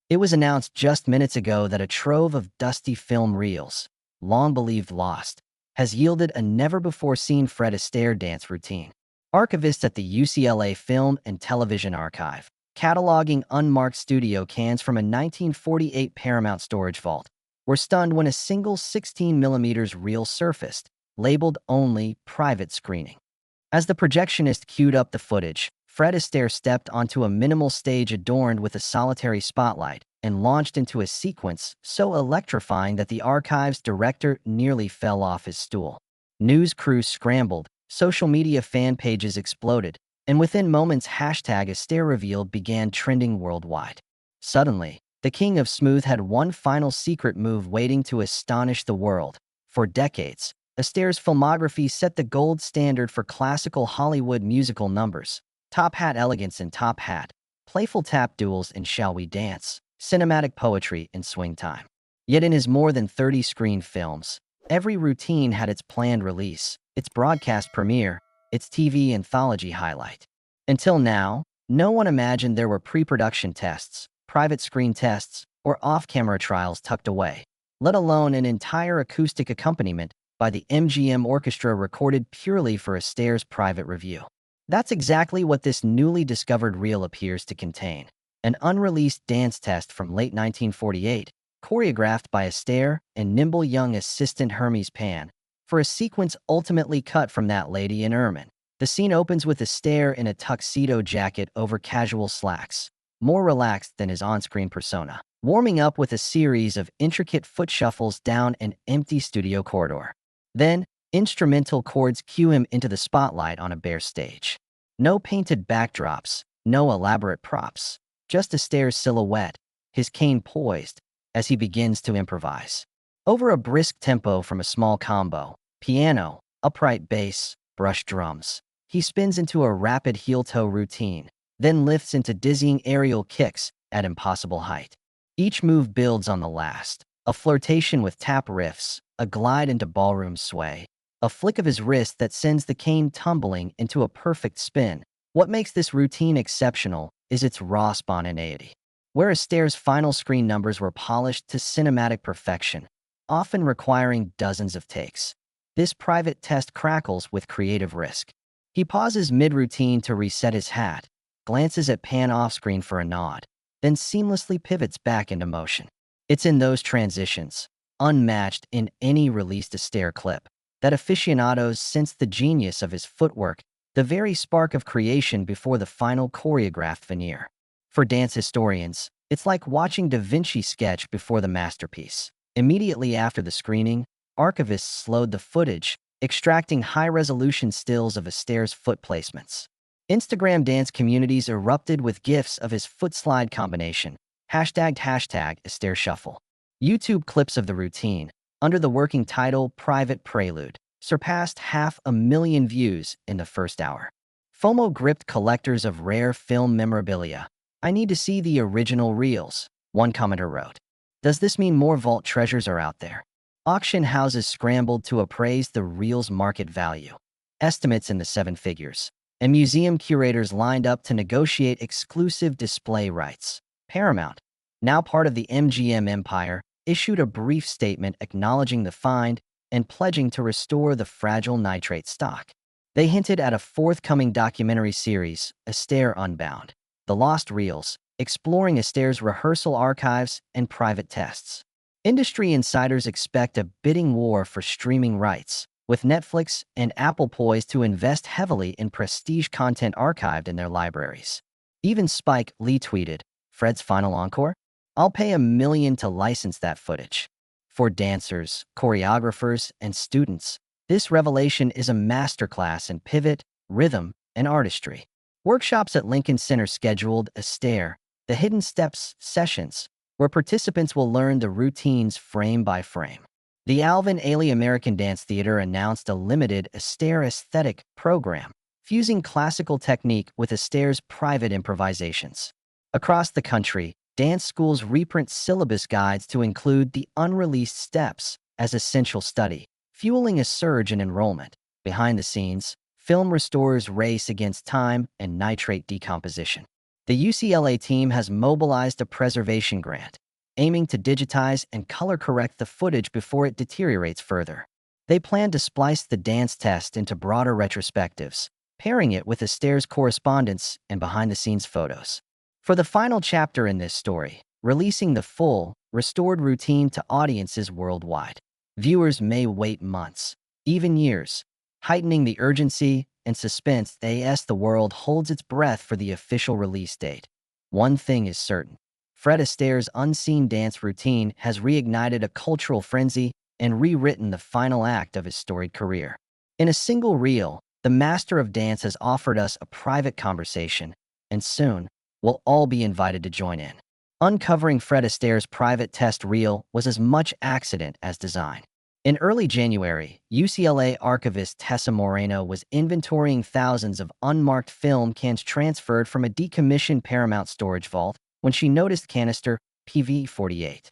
It was announced just minutes ago that a trove of dusty film reels, long believed lost, has yielded a never-before-seen Fred Astaire dance routine. Archivists at the UCLA Film and Television Archive, cataloging unmarked studio cans from a 1948 Paramount storage vault, were stunned when a single 16mm reel surfaced, labeled only private screening. As the projectionist queued up the footage, Fred Astaire stepped onto a minimal stage adorned with a solitary spotlight and launched into a sequence so electrifying that the archive's director nearly fell off his stool. News crews scrambled, social media fan pages exploded, and within moments #Astaire revealed began trending worldwide. Suddenly, the king of smooth had one final secret move waiting to astonish the world. For decades, Astaire's filmography set the gold standard for classical Hollywood musical numbers: Top Hat Elegance and Top Hat, playful tap duels in Shall We Dance, cinematic poetry in Swing Time. Yet in his more than 30 screen films, every routine had its planned release, its broadcast premiere, its TV anthology highlight. Until now, no one imagined there were pre-production tests, private screen tests, or off-camera trials tucked away, let alone an entire acoustic accompaniment by the MGM Orchestra recorded purely for Astaire's private review. That's exactly what this newly discovered reel appears to contain: an unreleased dance test from late 1948, choreographed by Astaire and nimble young assistant Hermes Pan, for a sequence ultimately cut from That Lady in Ermine. The scene opens with Astaire in a tuxedo jacket over casual slacks, more relaxed than his on-screen persona, warming up with a series of intricate foot shuffles down an empty studio corridor. Then, instrumental chords cue him into the spotlight on a bare stage. No painted backdrops, no elaborate props, just Astaire's silhouette, his cane poised, as he begins to improvise. Over a brisk tempo from a small combo, piano, upright bass, brush drums, he spins into a rapid heel-toe routine, then lifts into dizzying aerial kicks at impossible height. Each move builds on the last, a flirtation with tap riffs, a glide into ballroom sway, a flick of his wrist that sends the cane tumbling into a perfect spin. What makes this routine exceptional is its raw spontaneity. Where Astaire's final screen numbers were polished to cinematic perfection, often requiring dozens of takes, this private test crackles with creative risk. He pauses mid-routine to reset his hat, glances at Pan off-screen for a nod, then seamlessly pivots back into motion. It's in those transitions, unmatched in any released Astaire clip, that aficionados sense the genius of his footwork, the very spark of creation before the final choreographed veneer. For dance historians, it's like watching Da Vinci sketch before the masterpiece. Immediately after the screening, archivists slowed the footage, extracting high-resolution stills of Astaire's foot placements. Instagram dance communities erupted with GIFs of his foot slide combination, #Astaire Shuffle. YouTube clips of the routine, under the working title Private Prelude, surpassed 500,000 views in the first hour. FOMO gripped collectors of rare film memorabilia. "I need to see the original reels," one commenter wrote. Does this mean more vault treasures are out there? Auction houses scrambled to appraise the reel's market value, estimates in the seven figures, and museum curators lined up to negotiate exclusive display rights. Paramount, now part of the MGM empire, issued a brief statement acknowledging the find and pledging to restore the fragile nitrate stock. They hinted at a forthcoming documentary series, Astaire Unbound: The Lost Reels, exploring Astaire's rehearsal archives and private tests. Industry insiders expect a bidding war for streaming rights, with Netflix and Apple poised to invest heavily in prestige content archived in their libraries. Even Spike Lee tweeted, "Fred's final encore? I'll pay $1 million to license that footage." For dancers, choreographers, and students, this revelation is a masterclass in pivot, rhythm, and artistry. Workshops at Lincoln Center scheduled Astaire, the Hidden Steps sessions, where participants will learn the routines frame by frame. The Alvin Ailey American Dance Theater announced a limited Astaire aesthetic program, fusing classical technique with Astaire's private improvisations. Across the country, dance schools reprint syllabus guides to include the unreleased steps as essential study, fueling a surge in enrollment. Behind the scenes, film restorers race against time and nitrate decomposition. The UCLA team has mobilized a preservation grant, aiming to digitize and color-correct the footage before it deteriorates further. They plan to splice the dance test into broader retrospectives, pairing it with Astaire's correspondence and behind-the-scenes photos. For the final chapter in this story, releasing the full, restored routine to audiences worldwide, viewers may wait months, even years, heightening the urgency and suspense as the world holds its breath for the official release date. One thing is certain. Fred Astaire's unseen dance routine has reignited a cultural frenzy and rewritten the final act of his storied career. In a single reel, the master of dance has offered us a private conversation, and soon, we'll all be invited to join in. Uncovering Fred Astaire's private test reel was as much accident as design. In early January, UCLA archivist Tessa Moreno was inventorying thousands of unmarked film cans transferred from a decommissioned Paramount storage vault when she noticed canister PV-48.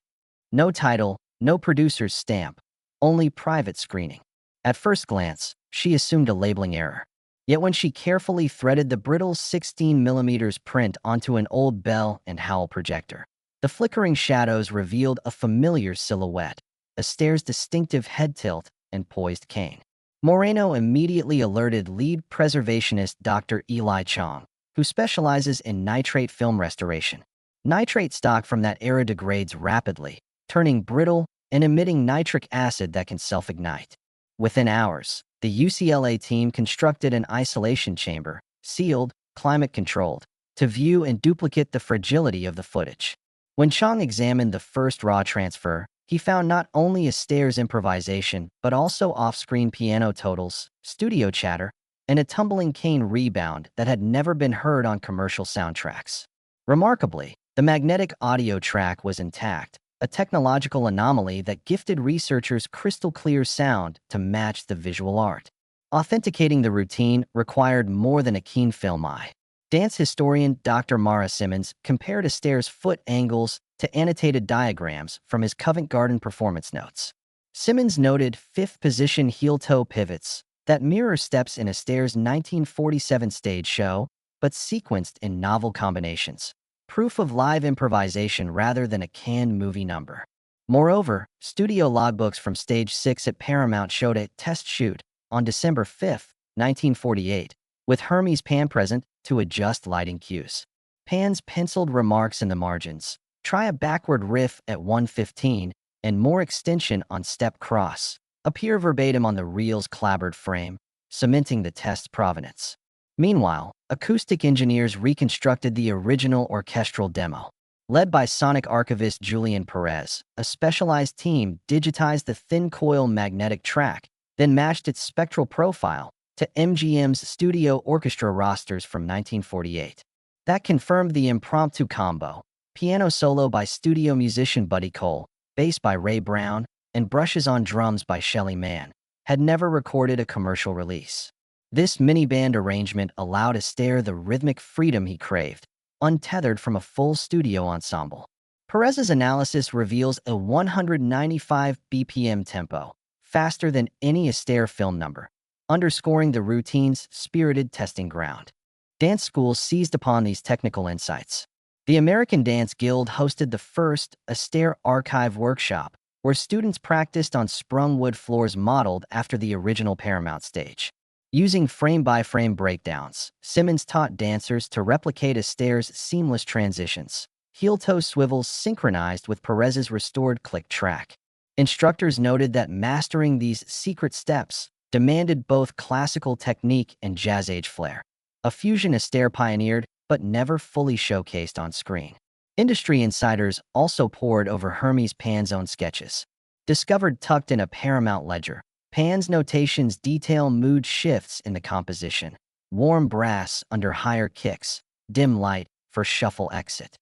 No title, no producer's stamp, only private screening. At first glance, she assumed a labeling error. Yet when she carefully threaded the brittle 16mm print onto an old Bell and Howell projector, the flickering shadows revealed a familiar silhouette, Astaire's distinctive head tilt and poised cane. Moreno immediately alerted lead preservationist Dr. Eli Chong, who specializes in nitrate film restoration. Nitrate stock from that era degrades rapidly, turning brittle and emitting nitric acid that can self-ignite. Within hours, the UCLA team constructed an isolation chamber, sealed, climate-controlled, to view and duplicate the fragility of the footage. When Chong examined the first raw transfer, he found not only Astaire's improvisation, but also off-screen piano totals, studio chatter, and a tumbling cane rebound that had never been heard on commercial soundtracks. Remarkably, the magnetic audio track was intact, a technological anomaly that gifted researchers crystal-clear sound to match the visual art. Authenticating the routine required more than a keen film eye. Dance historian Dr. Mara Simmons compared Astaire's foot angles to annotated diagrams from his Covent Garden performance notes. Simmons noted fifth-position heel-toe pivots that mirror steps in Astaire's 1947 stage show, but sequenced in novel combinations. Proof of live improvisation rather than a canned movie number. Moreover, studio logbooks from Stage 6 at Paramount showed a test shoot on December 5, 1948, with Hermes Pan present to adjust lighting cues. Pan's penciled remarks in the margins, try a backward riff at 1:15, and more extension on step cross, appear verbatim on the reel's clapboard frame, cementing the test's provenance. Meanwhile, acoustic engineers reconstructed the original orchestral demo. Led by sonic archivist Julian Perez, a specialized team digitized the thin-coil magnetic track, then matched its spectral profile to MGM's studio orchestra rosters from 1948. That confirmed the impromptu combo, piano solo by studio musician Buddy Cole, bass by Ray Brown, and brushes on drums by Shelly Manne, had never recorded a commercial release. This mini-band arrangement allowed Astaire the rhythmic freedom he craved, untethered from a full studio ensemble. Perez's analysis reveals a 195 BPM tempo, faster than any Astaire film number, underscoring the routine's spirited testing ground. Dance schools seized upon these technical insights. The American Dance Guild hosted the first Astaire Archive workshop, where students practiced on sprung wood floors modeled after the original Paramount stage. Using frame-by-frame breakdowns, Simmons taught dancers to replicate Astaire's seamless transitions, heel-toe swivels synchronized with Perez's restored click track. Instructors noted that mastering these secret steps demanded both classical technique and jazz-age flair, a fusion Astaire pioneered but never fully showcased on screen. Industry insiders also pored over Hermes Pan's own sketches. Discovered tucked in a Paramount ledger, Pan's notations detail mood shifts in the composition, warm brass under higher kicks, dim light for shuffle exit.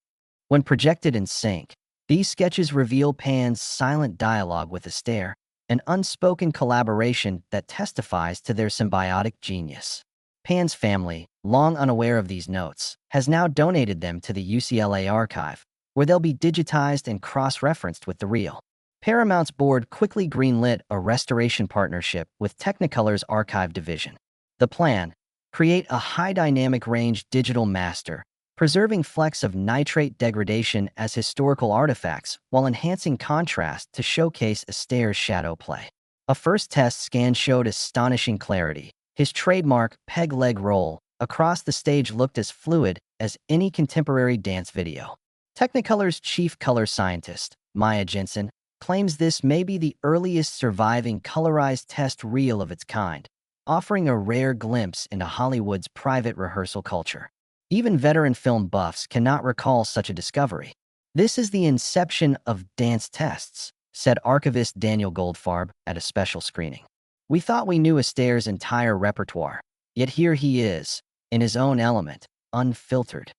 When projected in sync, these sketches reveal Pan's silent dialogue with Astaire, an unspoken collaboration that testifies to their symbiotic genius. Pan's family, long unaware of these notes, has now donated them to the UCLA archive, where they'll be digitized and cross-referenced with the reel. Paramount's board quickly greenlit a restoration partnership with Technicolor's archive division. The plan: create a high dynamic range digital master preserving flecks of nitrate degradation as historical artifacts while enhancing contrast to showcase Astaire's shadow play. A first test scan showed astonishing clarity. His trademark peg-leg roll across the stage looked as fluid as any contemporary dance video. Technicolor's chief color scientist, Maya Jensen, claims this may be the earliest surviving colorized test reel of its kind, offering a rare glimpse into Hollywood's private rehearsal culture. Even veteran film buffs cannot recall such a discovery. "This is the inception of dance tests," said archivist Daniel Goldfarb at a special screening. "We thought we knew Astaire's entire repertoire, yet here he is, in his own element, unfiltered."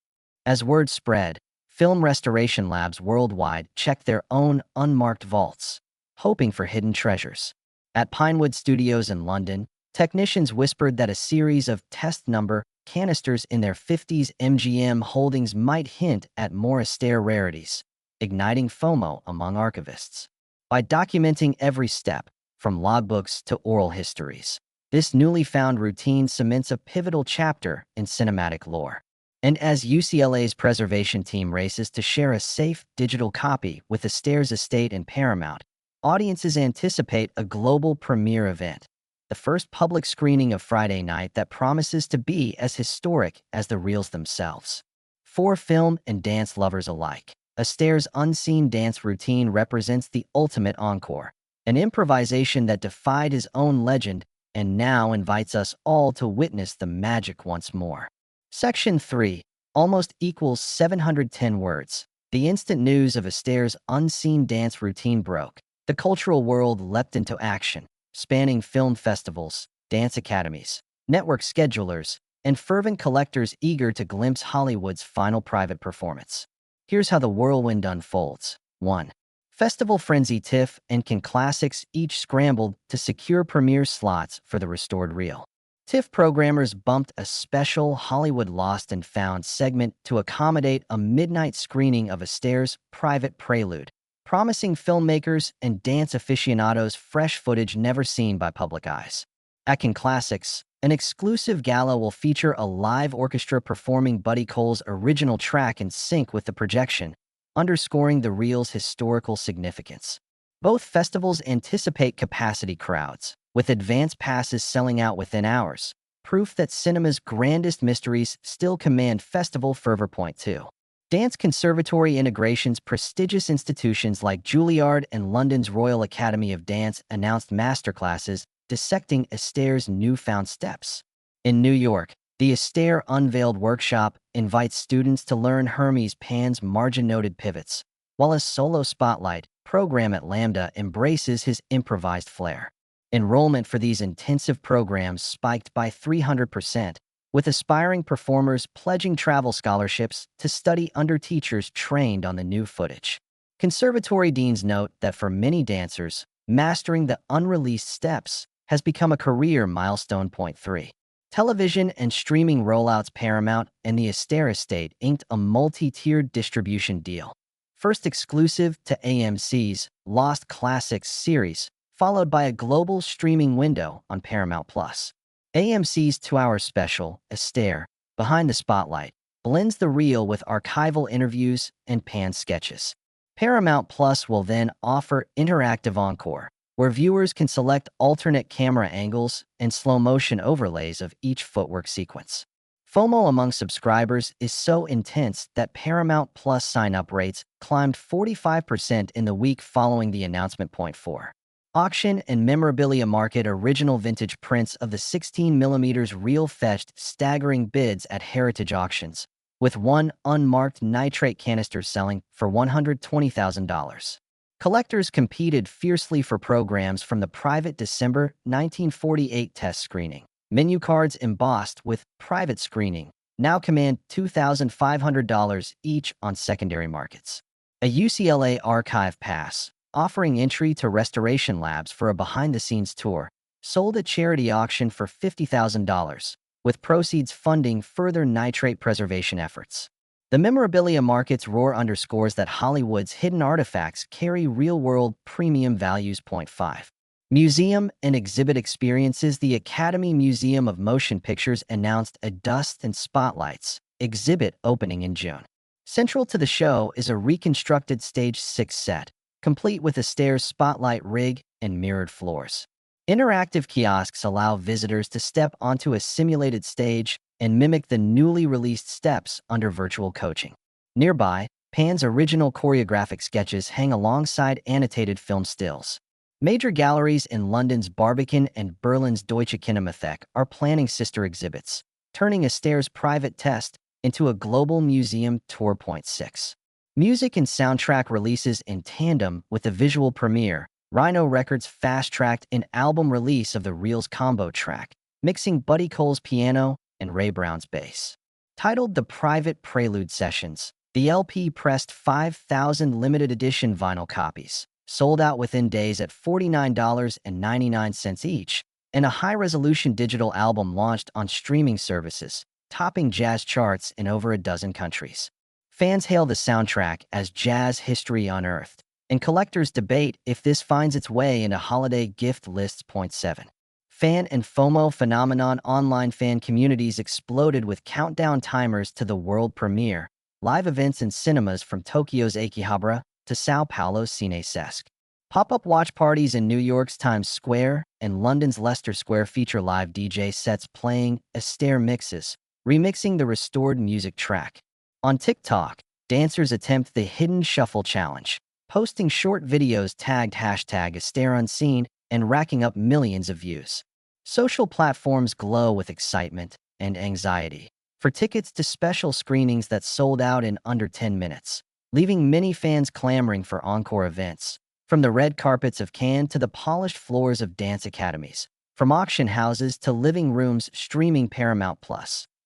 As word spread, film restoration labs worldwide checked their own unmarked vaults, hoping for hidden treasures. At Pinewood Studios in London, technicians whispered that a series of test number canisters in their 50s MGM holdings might hint at more Astaire rarities, igniting FOMO among archivists. By documenting every step, from logbooks to oral histories, this newly found routine cements a pivotal chapter in cinematic lore. And as UCLA's preservation team races to share a safe digital copy with Astaire's estate and Paramount, audiences anticipate a global premiere event, the first public screening of Friday night that promises to be as historic as the reels themselves. For film and dance lovers alike, Astaire's unseen dance routine represents the ultimate encore, an improvisation that defied his own legend and now invites us all to witness the magic once more. Section 3 almost equals 710 words. The instant news of Astaire's unseen dance routine broke. The cultural world leapt into action, spanning film festivals, dance academies, network schedulers, and fervent collectors eager to glimpse Hollywood's final private performance. Here's how the whirlwind unfolds. 1. Festival frenzy. TIFF and Can Classics each scrambled to secure premiere slots for the restored reel. TIFF programmers bumped a special Hollywood Lost and Found segment to accommodate a midnight screening of Astaire's Private Prelude, promising filmmakers and dance aficionados fresh footage never seen by public eyes. At Can Classics, an exclusive gala will feature a live orchestra performing Buddy Cole's original track in sync with the projection, underscoring the reel's historical significance. Both festivals anticipate capacity crowds, with advance passes selling out within hours, proof that cinema's grandest mysteries still command festival fervor. Point 2. Dance Conservatory integrations. Prestigious institutions like Juilliard and London's Royal Academy of Dance announced masterclasses dissecting Astaire's newfound steps. In New York, the Astaire Unveiled Workshop invites students to learn Hermes Pan's margin-noted pivots, while a solo spotlight program at Lambda embraces his improvised flair. Enrollment for these intensive programs spiked by 300%, with aspiring performers pledging travel scholarships to study under teachers trained on the new footage. Conservatory deans note that for many dancers, mastering the unreleased steps has become a career milestone. Point 3. Television and streaming rollouts. Paramount and the Astaire estate inked a multi-tiered distribution deal. First exclusive to AMC's Lost Classics series, followed by a global streaming window on Paramount+. AMC's 2-hour special, Astaire, Behind the Spotlight, blends the reel with archival interviews and Pan sketches. Paramount Plus will then offer interactive encore, where viewers can select alternate camera angles and slow-motion overlays of each footwork sequence. FOMO among subscribers is so intense that Paramount Plus sign-up rates climbed 45% in the week following the announcement. Point 4. Auction and memorabilia market. Original vintage prints of the 16mm reel fetched staggering bids at heritage auctions, with one unmarked nitrate canister selling for $120,000. Collectors competed fiercely for programs from the private December 1948 test screening. Menu cards embossed with "private screening" now command $2,500 each on secondary markets. A UCLA archive pass, offering entry to restoration labs for a behind-the-scenes tour, sold at charity auction for $50,000, with proceeds funding further nitrate preservation efforts. The memorabilia market's roar underscores that Hollywood's hidden artifacts carry real-world premium values. Point 5. Museum and exhibit experiences. The Academy Museum of Motion Pictures announced a Dust and Spotlights exhibit opening in June. Central to the show is a reconstructed Stage 6 set, complete with Astaire's spotlight rig and mirrored floors. Interactive kiosks allow visitors to step onto a simulated stage and mimic the newly released steps under virtual coaching. Nearby, Pan's original choreographic sketches hang alongside annotated film stills. Major galleries in London's Barbican and Berlin's Deutsche Kinemathek are planning sister exhibits, turning Astaire's private test into a global museum tour. 6. Music and soundtrack releases in tandem with the visual premiere. Rhino Records fast-tracked an album release of the Reels combo track, mixing Buddy Cole's piano and Ray Brown's bass. Titled The Private Prelude Sessions, the LP pressed 5,000 limited edition vinyl copies, sold out within days at $49.99 each, and a high-resolution digital album launched on streaming services, topping jazz charts in over a dozen countries. Fans hail the soundtrack as jazz history unearthed, and collectors debate if this finds its way into holiday gift lists. 7. Fan and FOMO phenomenon. Online fan communities exploded with countdown timers to the world premiere, live events in cinemas from Tokyo's Akihabara to Sao Paulo's Cine Sesc. Pop-up watch parties in New York's Times Square and London's Leicester Square feature live DJ sets playing Astaire mixes, remixing the restored music track. On TikTok, dancers attempt the Hidden Shuffle Challenge, posting short videos tagged #AstaireUnseen and racking up millions of views. Social platforms glow with excitement and anxiety for tickets to special screenings that sold out in under 10 minutes, leaving many fans clamoring for encore events. From the red carpets of Cannes to the polished floors of dance academies, from auction houses to living rooms streaming Paramount+,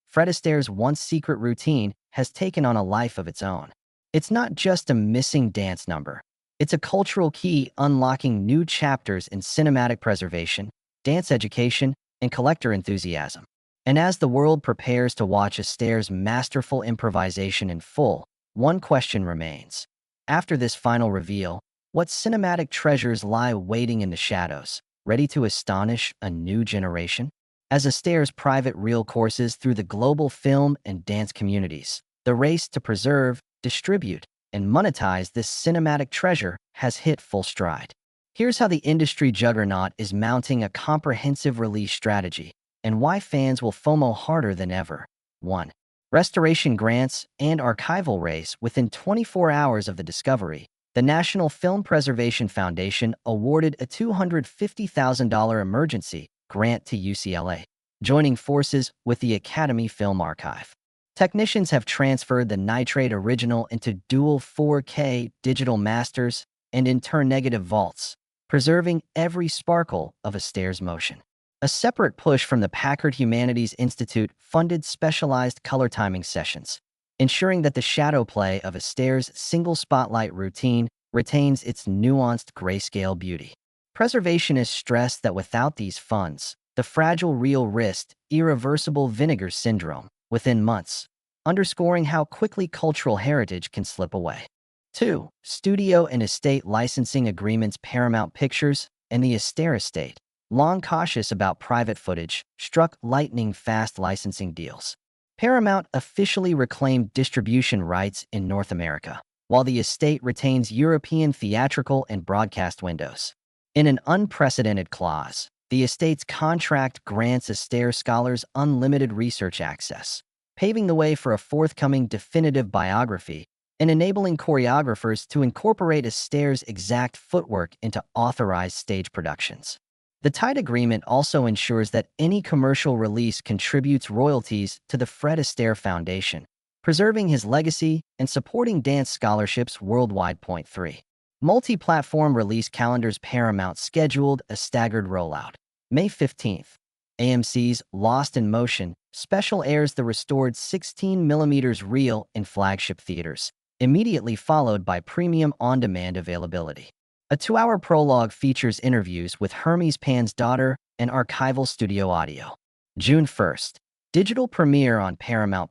Fred Astaire's once secret routine has taken on a life of its own. It's not just a missing dance number. It's a cultural key unlocking new chapters in cinematic preservation, dance education, and collector enthusiasm. And as the world prepares to watch Astaire's masterful improvisation in full, one question remains. After this final reveal, what cinematic treasures lie waiting in the shadows, ready to astonish a new generation? As Astaire's private reel courses through the global film and dance communities, the race to preserve, distribute, and monetize this cinematic treasure has hit full stride. Here's how the industry juggernaut is mounting a comprehensive release strategy and why fans will FOMO harder than ever. 1. Restoration grants and archival race. Within 24 hours of the discovery, the National Film Preservation Foundation awarded a $250,000 emergency grant to UCLA, joining forces with the Academy Film Archive. Technicians have transferred the nitrate original into dual 4K digital masters and in turn negative vaults, preserving every sparkle of Astaire's motion. A separate push from the Packard Humanities Institute funded specialized color timing sessions, ensuring that the shadow play of Astaire's single spotlight routine retains its nuanced grayscale beauty. Preservationists stress that without these funds, the fragile reel risked irreversible vinegar syndrome within months, underscoring how quickly cultural heritage can slip away. 2. Studio and estate licensing agreements. Paramount Pictures and the Astaire estate, long cautious about private footage, struck lightning-fast licensing deals. Paramount officially reclaimed distribution rights in North America, while the estate retains European theatrical and broadcast windows. In an unprecedented clause, the estate's contract grants Astaire scholars unlimited research access, paving the way for a forthcoming definitive biography and enabling choreographers to incorporate Astaire's exact footwork into authorized stage productions. The tight agreement also ensures that any commercial release contributes royalties to the Fred Astaire Foundation, preserving his legacy and supporting dance scholarships worldwide. 3. Multi-platform release calendars. Paramount scheduled a staggered rollout. May 15th, AMC's Lost in Motion special airs the restored 16mm reel in flagship theaters, immediately followed by premium on-demand availability. A 2-hour prologue features interviews with Hermes Pan's daughter and archival studio audio. June 1st, digital premiere on Paramount+,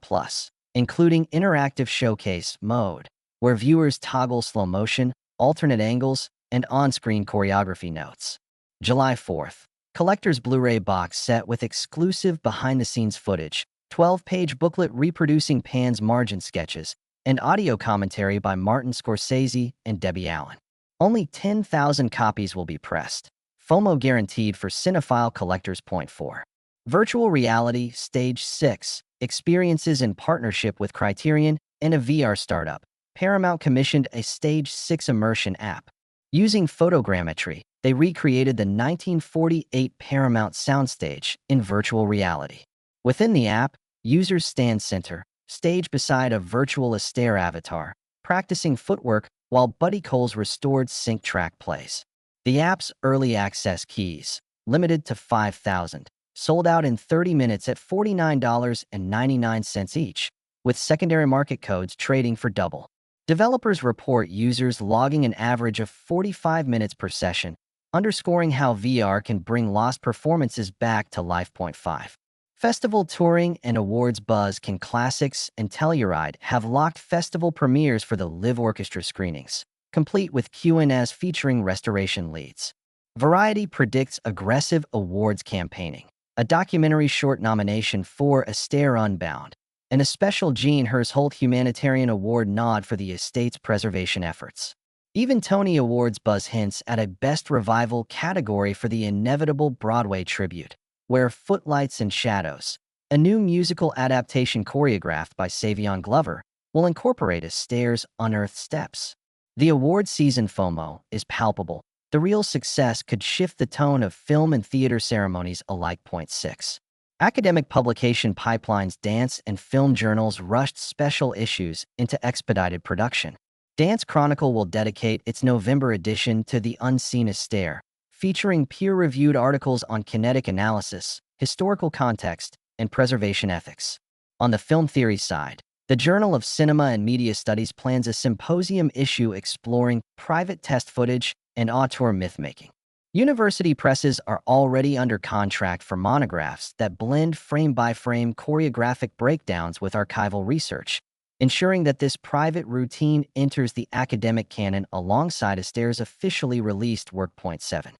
including interactive showcase mode, where viewers toggle slow motion, alternate angles, and on-screen choreography notes. July 4th, collector's Blu-ray box set with exclusive behind-the-scenes footage, 12-page booklet reproducing Pan's margin sketches, and audio commentary by Martin Scorsese and Debbie Allen. Only 10,000 copies will be pressed. FOMO guaranteed for cinephile collectors. Point 4. Virtual reality, Stage 6, experiences in partnership with Criterion and a VR startup. Paramount commissioned a Stage 6 immersion app. Using photogrammetry, they recreated the 1948 Paramount soundstage in virtual reality. Within the app, users stand center, stage beside a virtual Astaire avatar, practicing footwork while Buddy Cole's restored sync track plays. The app's early access keys, limited to 5,000, sold out in 30 minutes at $49.99 each, with secondary market codes trading for double. Developers report users logging an average of 45 minutes per session, underscoring how VR can bring lost performances back to life. Point 5. Festival touring and awards buzz. Can Classics and Telluride have locked festival premieres for the live orchestra screenings, complete with Q&As featuring restoration leads? Variety predicts aggressive awards campaigning, a documentary short nomination for Astaire Unbound, and a special Jean Hersholt Humanitarian Award nod for the estate's preservation efforts. Even Tony Awards buzz hints at a Best Revival category for the inevitable Broadway tribute, where Footlights and Shadows, a new musical adaptation choreographed by Savion Glover, will incorporate Astaire's unearthed steps. The award season FOMO is palpable. The real success could shift the tone of film and theater ceremonies alike. Point 6. Academic publication pipelines. Dance and film journals rushed special issues into expedited production. Dance Chronicle will dedicate its November edition to The Unseen Astaire, featuring peer-reviewed articles on kinetic analysis, historical context, and preservation ethics. On the film theory side, the Journal of Cinema and Media Studies plans a symposium issue exploring private test footage and auteur mythmaking. University presses are already under contract for monographs that blend frame-by-frame choreographic breakdowns with archival research, ensuring that this private routine enters the academic canon alongside Astaire's officially released work. Point 7.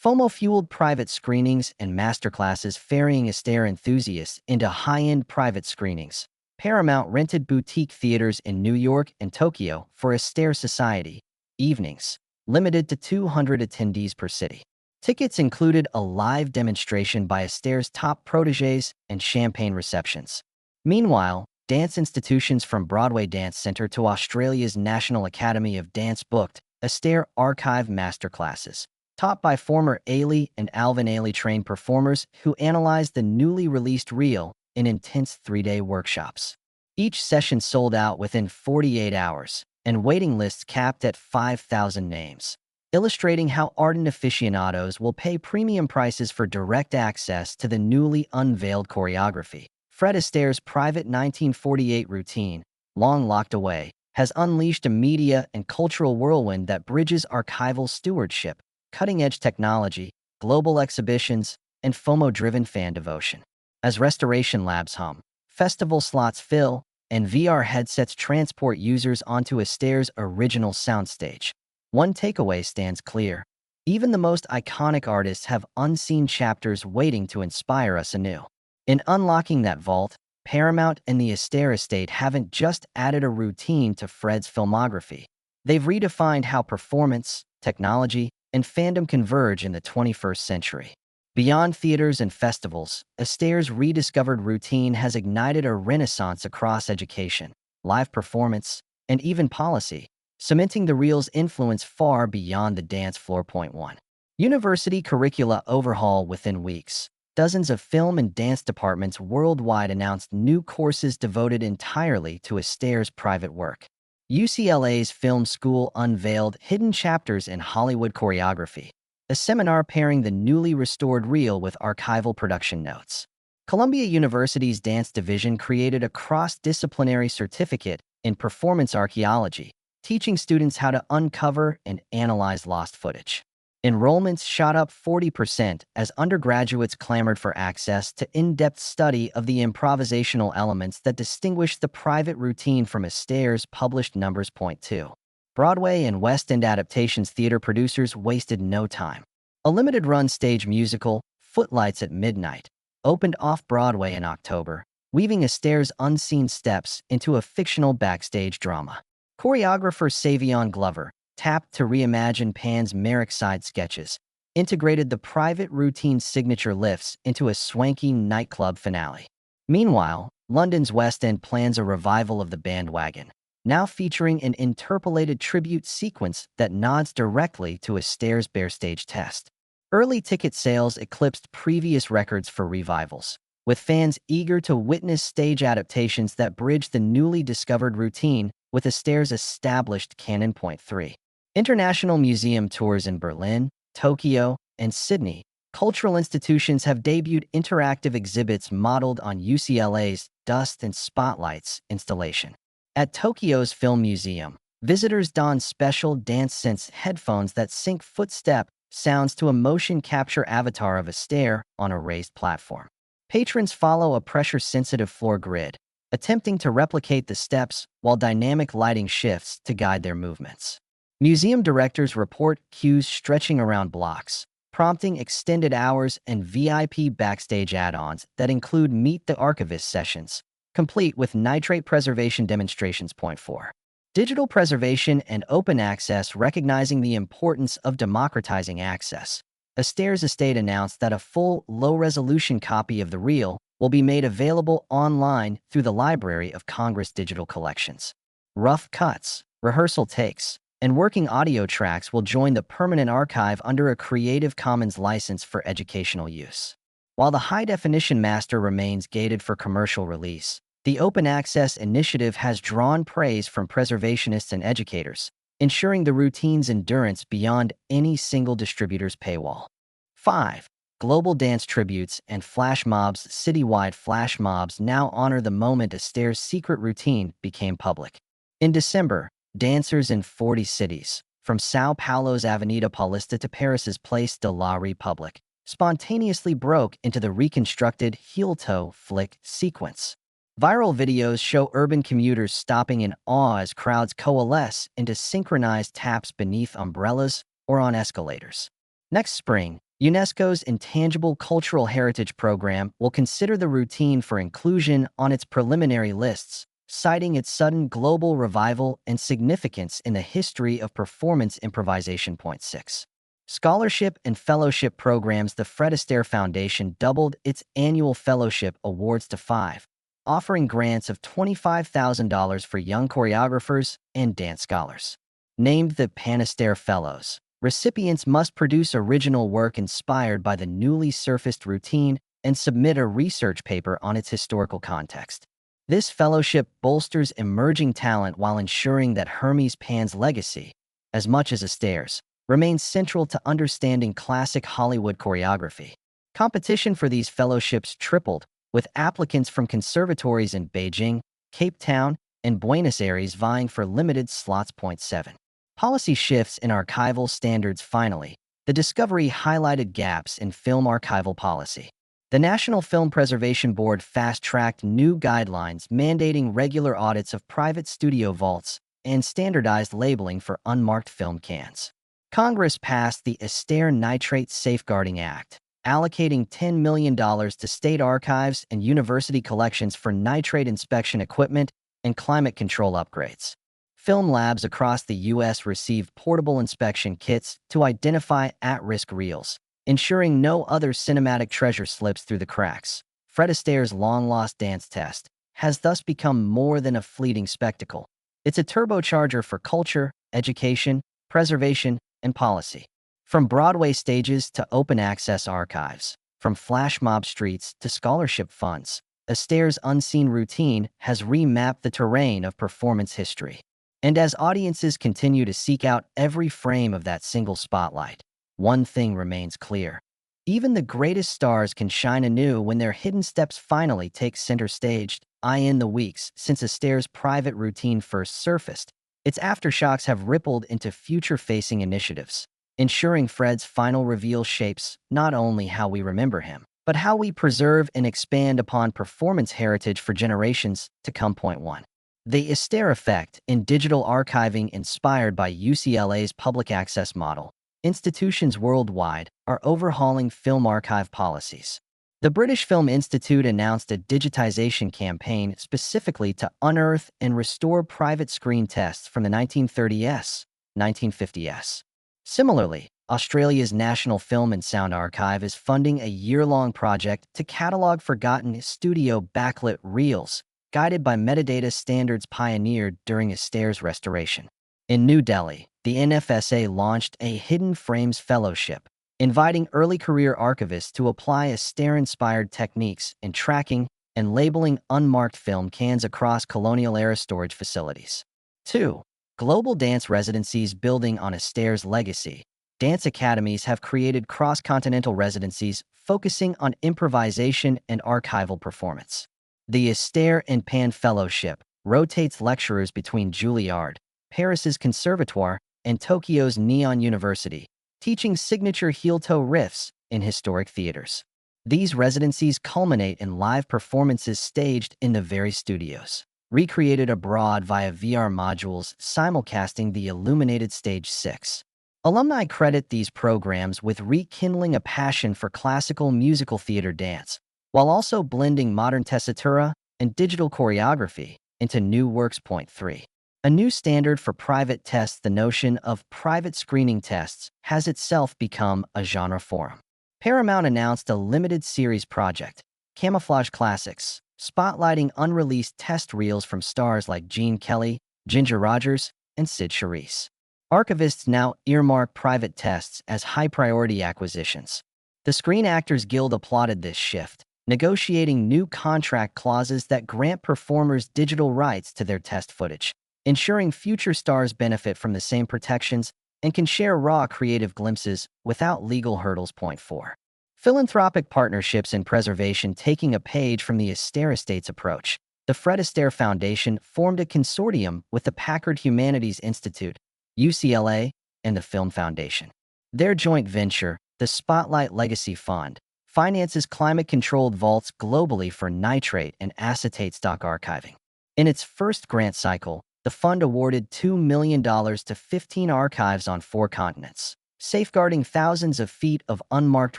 FOMO-fueled private screenings and masterclasses ferrying Astaire enthusiasts into high-end private screenings. Paramount rented boutique theaters in New York and Tokyo for Astaire Society evenings, limited to 200 attendees per city. Tickets included a live demonstration by Astaire's top protégés and champagne receptions. Meanwhile, dance institutions from Broadway Dance Center to Australia's National Academy of Dance booked Astaire Archive masterclasses, taught by former Ailey and Alvin Ailey-trained performers who analyzed the newly released reel in intense 3-day workshops. Each session sold out within 48 hours, and waiting lists capped at 5,000 names, illustrating how ardent aficionados will pay premium prices for direct access to the newly unveiled choreography. Fred Astaire's private 1948 routine, long locked away, has unleashed a media and cultural whirlwind that bridges archival stewardship, cutting-edge technology, global exhibitions, and FOMO-driven fan devotion. As restoration labs hum, festival slots fill, and VR headsets transport users onto Astaire's original soundstage, one takeaway stands clear. Even the most iconic artists have unseen chapters waiting to inspire us anew. In unlocking that vault, Paramount and the Astaire estate haven't just added a routine to Fred's filmography. They've redefined how performance, technology, and fandom converge in the 21st century. Beyond theaters and festivals, Astaire's rediscovered routine has ignited a renaissance across education, live performance, and even policy, cementing the reel's influence far beyond the dance floor. Point 1. University curricula overhaul. Within weeks, dozens of film and dance departments worldwide announced new courses devoted entirely to Astaire's private work. UCLA's film school unveiled Hidden Chapters in Hollywood Choreography, a seminar pairing the newly restored reel with archival production notes. Columbia University's dance division created a cross-disciplinary certificate in performance archaeology, teaching students how to uncover and analyze lost footage. Enrollments shot up 40% as undergraduates clamored for access to in-depth study of the improvisational elements that distinguish the private routine from Astaire's published numbers. Point 2. Broadway and West End adaptations. Theater producers wasted no time. A limited-run stage musical, Footlights at Midnight, opened off-Broadway in October, weaving Astaire's unseen steps into a fictional backstage drama. Choreographer Savion Glover, tapped to reimagine Pan's Merrick side sketches, integrated the private routine's signature lifts into a swanky nightclub finale. Meanwhile, London's West End plans a revival of The Bandwagon, now featuring an interpolated tribute sequence that nods directly to Astaire's barestage test. Early ticket sales eclipsed previous records for revivals, with fans eager to witness stage adaptations that bridge the newly discovered routine with Astaire's established Canon Point 3. International museum tours in Berlin, Tokyo, and Sydney, cultural institutions have debuted interactive exhibits modeled on UCLA's Dust and Spotlights installation. At Tokyo's Film Museum, visitors don special dance sense headphones that sync footstep sounds to a motion capture avatar of Astaire on a raised platform. Patrons follow a pressure-sensitive floor grid, attempting to replicate the steps while dynamic lighting shifts to guide their movements. Museum directors report queues stretching around blocks, prompting extended hours and VIP backstage add-ons that include Meet the Archivist sessions, complete with nitrate preservation demonstrations. Point 4. Digital preservation and open access. Recognizing the importance of democratizing access, Astaire's estate announced that a full, low-resolution copy of the reel will be made available online through the Library of Congress digital collections. Rough cuts, rehearsal takes, and working audio tracks will join the permanent archive under a Creative Commons license for educational use. While the high-definition master remains gated for commercial release, the Open Access Initiative has drawn praise from preservationists and educators, ensuring the routine's endurance beyond any single distributor's paywall. 5. Global dance tributes and flash mobs. Citywide flash mobs now honor the moment Astaire's secret routine became public. In December, dancers in 40 cities, from Sao Paulo's Avenida Paulista to Paris's Place de la République, spontaneously broke into the reconstructed heel-toe flick sequence. Viral videos show urban commuters stopping in awe as crowds coalesce into synchronized taps beneath umbrellas or on escalators. Next spring, UNESCO's Intangible Cultural Heritage Program will consider the routine for inclusion on its preliminary lists, citing its sudden global revival and significance in the history of performance improvisation. Point 6. Scholarship and fellowship programs. The Fred Astaire Foundation doubled its annual fellowship awards to 5, offering grants of $25,000 for young choreographers and dance scholars. Named the Pan Astaire Fellows, recipients must produce original work inspired by the newly surfaced routine and submit a research paper on its historical context. This fellowship bolsters emerging talent while ensuring that Hermes Pan's legacy, as much as Astaire's, remains central to understanding classic Hollywood choreography. Competition for these fellowships tripled, with applicants from conservatories in Beijing, Cape Town, and Buenos Aires vying for limited slots. Point 7. Policy shifts in archival standards. Finally, the discovery highlighted gaps in film archival policy. The National Film Preservation Board fast-tracked new guidelines mandating regular audits of private studio vaults and standardized labeling for unmarked film cans. Congress passed the Astaire Nitrate Safeguarding Act, allocating $10 million to state archives and university collections for nitrate inspection equipment and climate control upgrades. Film labs across the U.S. received portable inspection kits to identify at-risk reels, ensuring no other cinematic treasure slips through the cracks. Fred Astaire's long-lost dance test has thus become more than a fleeting spectacle. It's a turbocharger for culture, education, preservation, and policy. From Broadway stages to open-access archives, from flash mob streets to scholarship funds, Astaire's unseen routine has remapped the terrain of performance history. And as audiences continue to seek out every frame of that single spotlight, one thing remains clear. Even the greatest stars can shine anew when their hidden steps finally take center stage. In the weeks since Astaire's private routine first surfaced, its aftershocks have rippled into future-facing initiatives, ensuring Fred's final reveal shapes not only how we remember him, but how we preserve and expand upon performance heritage for generations to come. Point 1. The Astaire effect in digital archiving. Inspired by UCLA's public access model, institutions worldwide are overhauling film archive policies. The British Film Institute announced a digitization campaign specifically to unearth and restore private screen tests from the 1930s, 1950s. Similarly, Australia's National Film and Sound Archive is funding a year-long project to catalog forgotten studio backlit reels, guided by metadata standards pioneered during Astaire's restoration. In New Delhi, the NFSA launched a Hidden Frames Fellowship, inviting early career archivists to apply Astaire-inspired techniques in tracking and labeling unmarked film cans across colonial-era storage facilities. 2. Global dance residencies building on Astaire's legacy. Dance academies have created cross-continental residencies focusing on improvisation and archival performance. The Astaire and Pan Fellowship rotates lecturers between Juilliard, Paris's Conservatoire, and Tokyo's Neon University, teaching signature heel-toe riffs in historic theaters. These residencies culminate in live performances staged in the very studios, recreated abroad via VR modules simulcasting the illuminated Stage 6. Alumni credit these programs with rekindling a passion for classical musical theater dance, while also blending modern tessitura and digital choreography into new works. Point 3. A new standard for private tests. The notion of private screening tests has itself become a genre forum. Paramount announced a limited series project, Camouflage Classics, spotlighting unreleased test reels from stars like Gene Kelly, Ginger Rogers, and Sid Charisse. Archivists now earmark private tests as high-priority acquisitions. The Screen Actors Guild applauded this shift, negotiating new contract clauses that grant performers digital rights to their test footage, ensuring future stars benefit from the same protections and can share raw creative glimpses without legal hurdles. Point 4. Philanthropic partnerships and preservation. Taking a page from the Astaire Estates approach, the Fred Astaire Foundation formed a consortium with the Packard Humanities Institute, UCLA, and the Film Foundation. Their joint venture, the Spotlight Legacy Fund, finances climate-controlled vaults globally for nitrate and acetate stock archiving. In its first grant cycle, the fund awarded $2 million to 15 archives on 4 continents, safeguarding thousands of feet of unmarked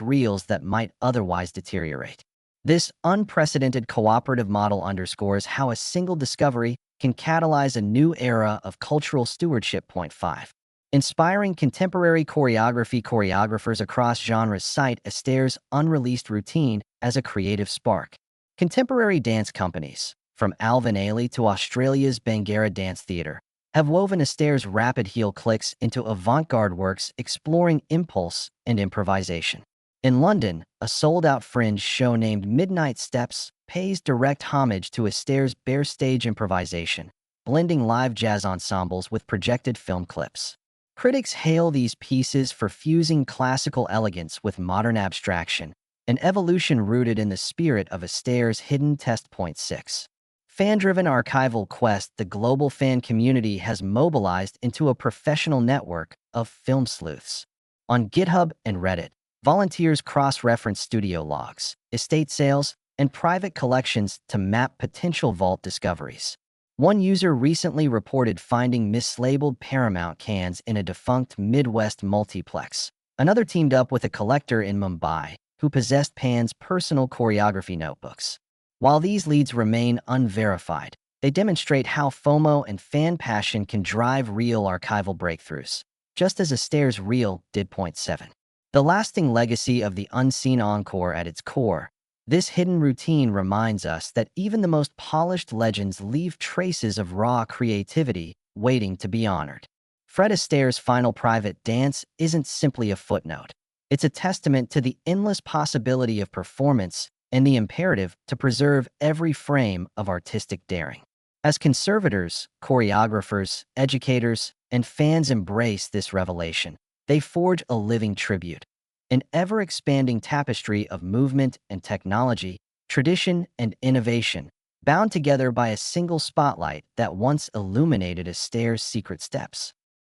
reels that might otherwise deteriorate. This unprecedented cooperative model underscores how a single discovery can catalyze a new era of cultural stewardship. Point 5. Inspiring contemporary choreography. Choreographers across genres cite Astaire's unreleased routine as a creative spark. Contemporary dance companies, from Alvin Ailey to Australia's Bangarra Dance Theatre, have woven Astaire's rapid heel clicks into avant-garde works exploring impulse and improvisation. In London, a sold-out fringe show named Midnight Steps pays direct homage to Astaire's bare stage improvisation, blending live jazz ensembles with projected film clips. Critics hail these pieces for fusing classical elegance with modern abstraction, an evolution rooted in the spirit of Astaire's hidden test. Point 6. Fan-driven archival quest. The global fan community has mobilized into a professional network of film sleuths. On GitHub and Reddit, volunteers cross-reference studio logs, estate sales, and private collections to map potential vault discoveries. One user recently reported finding mislabeled Paramount cans in a defunct Midwest multiplex. Another teamed up with a collector in Mumbai who possessed Pan's personal choreography notebooks. While these leads remain unverified, they demonstrate how FOMO and fan passion can drive real archival breakthroughs, just as Astaire's reel did. Point 7. The lasting legacy of the unseen encore. At its core, this hidden routine reminds us that even the most polished legends leave traces of raw creativity waiting to be honored. Fred Astaire's final private dance isn't simply a footnote. It's a testament to the endless possibility of performance and the imperative to preserve every frame of artistic daring. As conservators, choreographers, educators, and fans embrace this revelation, they forge a living tribute, an ever-expanding tapestry of movement and technology, tradition and innovation, bound together by a single spotlight that once illuminated Astaire's secret steps.